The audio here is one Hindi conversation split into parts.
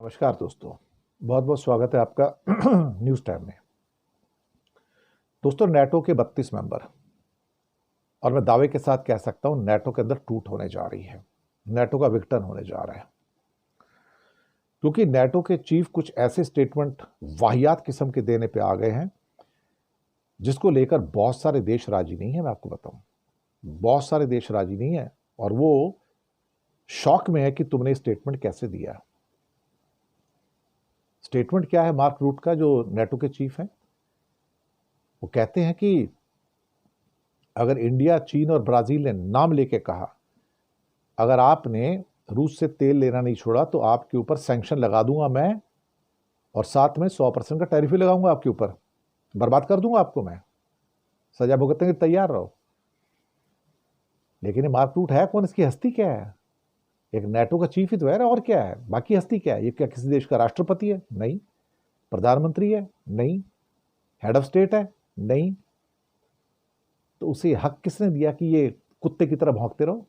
नमस्कार दोस्तों, बहुत बहुत स्वागत है आपका न्यूज़ टाइम में। दोस्तों, नेटो के 32 मेंबर और मैं दावे के साथ कह सकता हूं नेटो के अंदर टूट होने जा रही है। नेटो का विघटन होने जा रहा है क्योंकि नेटो के चीफ कुछ ऐसे स्टेटमेंट वाहियात किस्म के देने पे आ गए हैं जिसको लेकर बहुत सारे देश राजी नहीं है। मैं आपको बताऊं, बहुत सारे देश राजी नहीं है और वो शॉक में है कि तुमने स्टेटमेंट कैसे दिया। स्टेटमेंट क्या है मार्क रूट का, जो नेटो के चीफ हैं? वो कहते हैं कि अगर इंडिया, चीन और ब्राजील ने नाम लेके कहा अगर आपने रूस से तेल लेना नहीं छोड़ा तो आपके ऊपर सैंक्शन लगा दूंगा मैं, और साथ में 100% का टैरिफ भी लगाऊंगा आपके ऊपर, बर्बाद कर दूंगा आपको मैं, सजा भुगतने के तैयार रहो। लेकिन ये मार्क रूट है कौन? इसकी हस्ती क्या है? एक नेटो का चीफ ही तो है, और क्या है? बाकी हस्ती क्या है? ये क्या किसी देश का राष्ट्रपति है? नहीं। प्रधानमंत्री है? नहीं। हेड ऑफ स्टेट है? नहीं। तो उसे हक किसने दिया कि ये कुत्ते की तरह भौंकते रहो?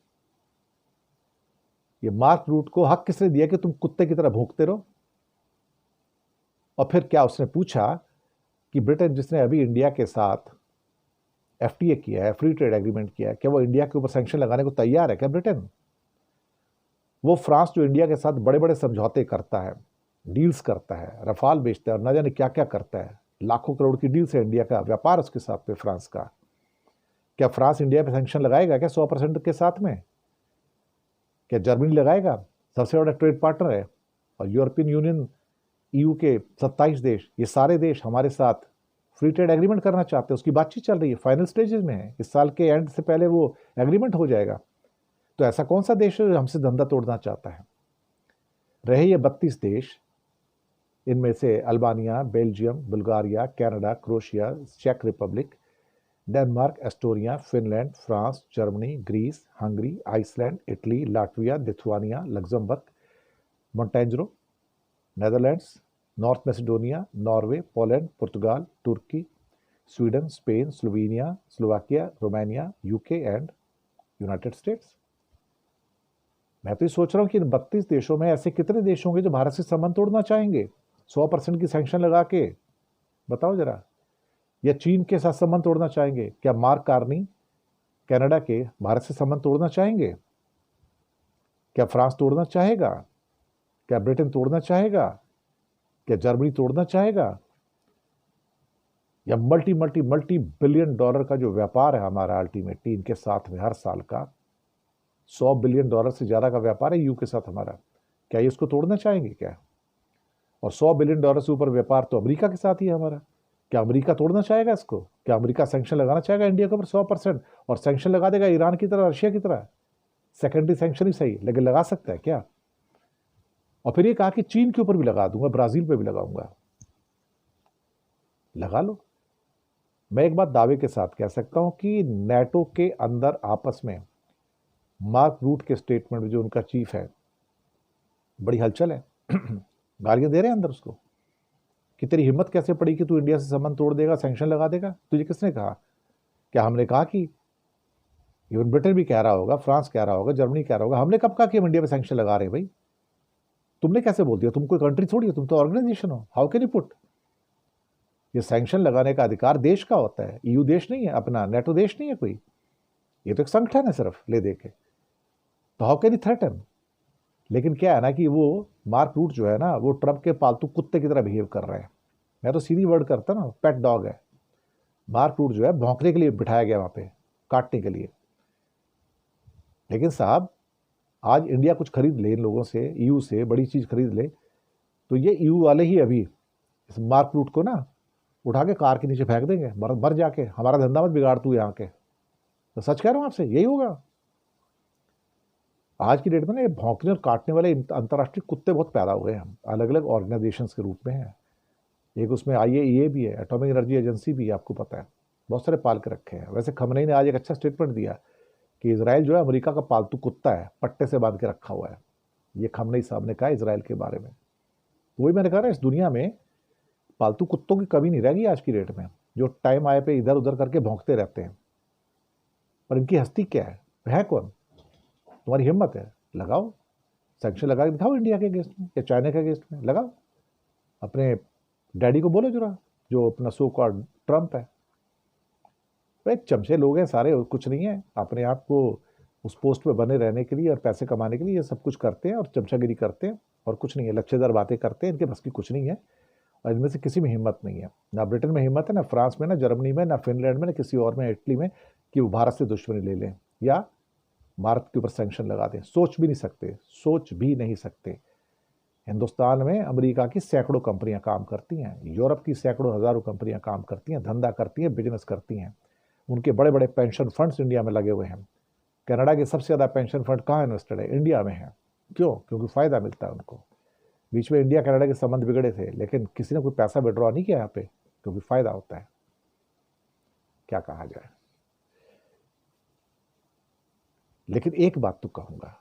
ये मार्क रूट को हक किसने दिया कि तुम कुत्ते की तरह भौंकते रहो? और फिर क्या उसने पूछा कि ब्रिटेन, जिसने अभी इंडिया के साथ एफटीए किया है, फ्री ट्रेड एग्रीमेंट किया है, क्या वो इंडिया के ऊपर सैंक्शन लगाने को तैयार है क्या ब्रिटेन? वो फ्रांस जो इंडिया के साथ बड़े बड़े समझौते करता है, डील्स करता है, रफाल बेचता है और न जाने क्या क्या करता है, लाखों करोड़ की डील्स है इंडिया का व्यापार उसके साथ पे फ्रांस का। क्या फ्रांस इंडिया पे सैंक्शन लगाएगा क्या 100% के साथ में? क्या जर्मनी लगाएगा? सबसे बड़ा ट्रेड पार्टनर है। और यूरोपियन यूनियन, ईयू के 27 देश, ये सारे देश हमारे साथ फ्री ट्रेड एग्रीमेंट करना चाहते हैं। उसकी बातचीत चल रही है, फाइनल स्टेजेस में है। इस साल के एंड से पहले वो एग्रीमेंट हो जाएगा। तो ऐसा कौन सा देश है जो हमसे धंधा तोड़ना चाहता है? रहे ये 32 देश, इनमें से Albania, Belgium, Bulgaria, Canada, Croatia, चेक Republic, Denmark, Estonia, Finland, France, Germany, Greece, Hungary, Iceland, Italy, Latvia, Lithuania, Luxembourg, Montenegro, Netherlands, North Macedonia, Norway, Poland, पुर्तगाल, तुर्की, Sweden, Spain, Slovenia, Slovakia, Romania, UK and United States. मैं तो ये सोच रहा हूँ कि इन 32 देशों में ऐसे कितने देश होंगे जो भारत से संबंध तोड़ना चाहेंगे 100% की सैंक्शन लगा के? बताओ जरा। या चीन के साथ संबंध तोड़ना चाहेंगे? क्या मार्क कार्नी कनाडा के भारत से संबंध तोड़ना चाहेंगे? क्या फ्रांस तोड़ना चाहेगा? क्या ब्रिटेन तोड़ना चाहेगा? क्या जर्मनी तोड़ना चाहेगा? या multi multi multi billion dollar का जो व्यापार है हमारा अल्टीमेटली इनके साथ में हर साल का, 100 बिलियन डॉलर से ज्यादा का व्यापार है यू के साथ हमारा, क्या ये इसको तोड़ना चाहेंगे क्या? और 100 बिलियन डॉलर से ऊपर व्यापार तो अमेरिका के साथ ही है हमारा। क्या अमेरिका तोड़ना चाहेगा इसको? क्या अमेरिका सैंक्शन लगाना चाहेगा इंडिया के ऊपर 100%? और सैंक्शन लगा देगा ईरान की तरह, रशिया की तरह? सेकेंडरी सैंक्शन ही सही, लेकिन लगा सकता है क्या? और फिर ये कहा कि चीन के ऊपर भी लगा दूंगा, ब्राजील पे भी लगाऊंगा। लगा लो। मैं एक बात दावे के साथ कह सकता हूं कि नेटो के अंदर आपस में मार्क रूट के स्टेटमेंट में जो उनका चीफ है, बड़ी हलचल है। गालियां दे रहे हैं अंदर उसको कि तेरी हिम्मत कैसे पड़ी कि तू इंडिया से संबंध तोड़ देगा, सैंक्शन लगा देगा? तुझे किसने कहा? क्या हमने कहा कि? इवन ब्रिटेन भी कह रहा होगा, फ्रांस कह रहा होगा, जर्मनी कह रहा होगा, हमने कब कहा कि हम इंडिया पे सैंक्शन लगा रहे हैं? भाई तुमने कैसे बोल दिया? तुम कोई कंट्री थोड़ी हो, तुम तो ऑर्गेनाइजेशन हो। How can you put? ये सैंक्शन लगाने का अधिकार देश का होता है, ईयू देश नहीं है, अपना नेटो देश नहीं है कोई। ये तो एक संगठन है सिर्फ ले दे के। तो हाउ कैन यू थ्रेटन? लेकिन क्या है ना कि वो मार्क रूट जो है ना, वो ट्रम्प के पालतू कुत्ते की तरह बिहेव कर रहे हैं। मैं तो सीधी वर्ड करता ना, पेट डॉग है मार्क रूट जो है, भौंकने के लिए बिठाया गया वहां पे, काटने के लिए। लेकिन साहब, आज इंडिया कुछ खरीद ले इन लोगों से, ईयू से बड़ी चीज खरीद ले, तो ये ईयू वाले ही अभी इस मार्क रूट को ना उठा के कार के नीचे फेंक देंगे, मर जाके, हमारा धंधा मत बिगाड़ तू यहाँ के। तो सच कह रहा हूं आपसे, यही होगा आज की डेट में ना। ये भौंकने और काटने वाले अंतर्राष्ट्रीय कुत्ते बहुत पैदा हो गए हैं, अलग अलग ऑर्गेनाइजेशंस के रूप में है। एक उसमें आईएईए भी है, एटॉमिक एनर्जी एजेंसी भी है, आपको पता है, बहुत सारे पाल के रखे हैं। वैसे खमनई ने आज एक अच्छा स्टेटमेंट दिया कि इजराइल जो है अमेरिका का पालतू कुत्ता है, पट्टे से बांध के रखा हुआ है। ये खमनई साहब ने कहा इजराइल के बारे में। तो वही मैंने कहा ना, इस दुनिया में पालतू कुत्तों की कमी नहीं रहेगी आज की डेट में, जो टाइम आए पे इधर उधर करके भौंकते रहते हैं। और इनकी हस्ती क्या है कौन? तुम्हारी हिम्मत है, लगाओ। सैंक्शन लगा के दिखाओ इंडिया के अगेंस्ट में या चाइना के अगेंस्ट में, लगाओ। अपने डैडी को बोलो जरा, जो अपना सो कॉल्ड ट्रम्प है। भाई चमचे लोग हैं सारे, कुछ नहीं है। अपने आप को उस पोस्ट पे बने रहने के लिए और पैसे कमाने के लिए ये सब कुछ करते हैं और चमचागिरी करते हैं और कुछ नहीं है, लच्छेदार बातें करते हैं। इनके बस की कुछ नहीं है और इनमें से किसी में हिम्मत नहीं है। ना ब्रिटेन में हिम्मत है, ना फ्रांस में, ना जर्मनी में, ना फिनलैंड में, ना किसी और में, इटली में, कि वो भारत से दुश्मनी ले लें या भारत के ऊपर सैंक्शन लगा दें। सोच भी नहीं सकते, सोच भी नहीं सकते। हिंदुस्तान में अमेरिका की सैकड़ों कंपनियां काम करती हैं, यूरोप की सैकड़ों हजारों कंपनियां काम करती हैं, धंधा करती हैं, बिजनेस करती हैं। उनके बड़े बड़े पेंशन फंड्स इंडिया में लगे हुए हैं। कनाडा के सबसे ज़्यादा पेंशन फंड कहाँ इन्वेस्टेड है? इंडिया में है। क्यों? क्योंकि फ़ायदा मिलता है उनको। बीच में इंडिया कनाडा के संबंध बिगड़े थे, लेकिन किसी ने कोई पैसा विड्रॉ नहीं किया यहाँ पे, क्योंकि फ़ायदा होता है। क्या कहा जाए। लेकिन एक बात तो कहूँगा,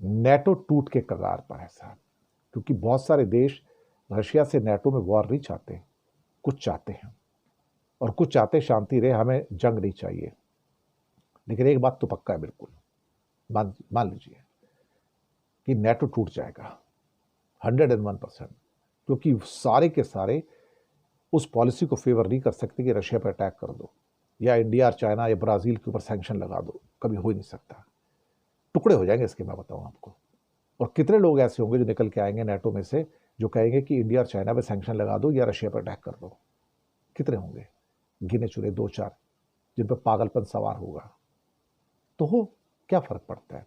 नेटो टूट के कगार पर है साहब, क्योंकि बहुत सारे देश रशिया से नेटो में वॉर नहीं चाहते, कुछ चाहते हैं और कुछ चाहते शांति रहे, हमें जंग नहीं चाहिए। लेकिन एक बात तो पक्का है, बिल्कुल मान लीजिए कि नेटो टूट जाएगा 101%, क्योंकि सारे के सारे उस पॉलिसी को फेवर नहीं कर सकते कि रशिया पर अटैक कर दो या इंडिया और चाइना या ब्राज़ील के ऊपर सैंक्शन लगा दो। कभी हो ही नहीं सकता। टुकड़े हो जाएंगे इसके, मैं बताऊं आपको। और कितने लोग ऐसे होंगे जो निकल के आएंगे नेटो में से, जो कहेंगे कि इंडिया और चाइना पे सैंक्शन लगा दो या रशिया पर अटैक कर दो। कितने होंगे? गिने चुने 2-4 जिन पर पागलपन सवार होगा। तो हो, क्या फर्क पड़ता है?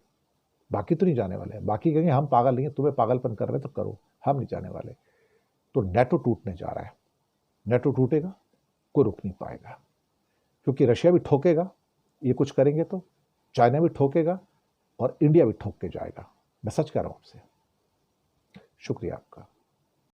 बाकी तो नहीं जाने वाले हैं। बाकी कहेंगे हम पागल नहीं है, तुम्हें पागलपन कर रहे तो करो, हम नहीं जाने वाले। तो नेटो टूटने जा रहा है। नेटो टूटेगा, कोई रुक नहीं पाएगा, क्योंकि रशिया भी ठोकेगा ये कुछ करेंगे तो, चाइना भी ठोकेगा और इंडिया भी ठोक के जाएगा। मैं सच कह रहा हूं आपसे। शुक्रिया आपका।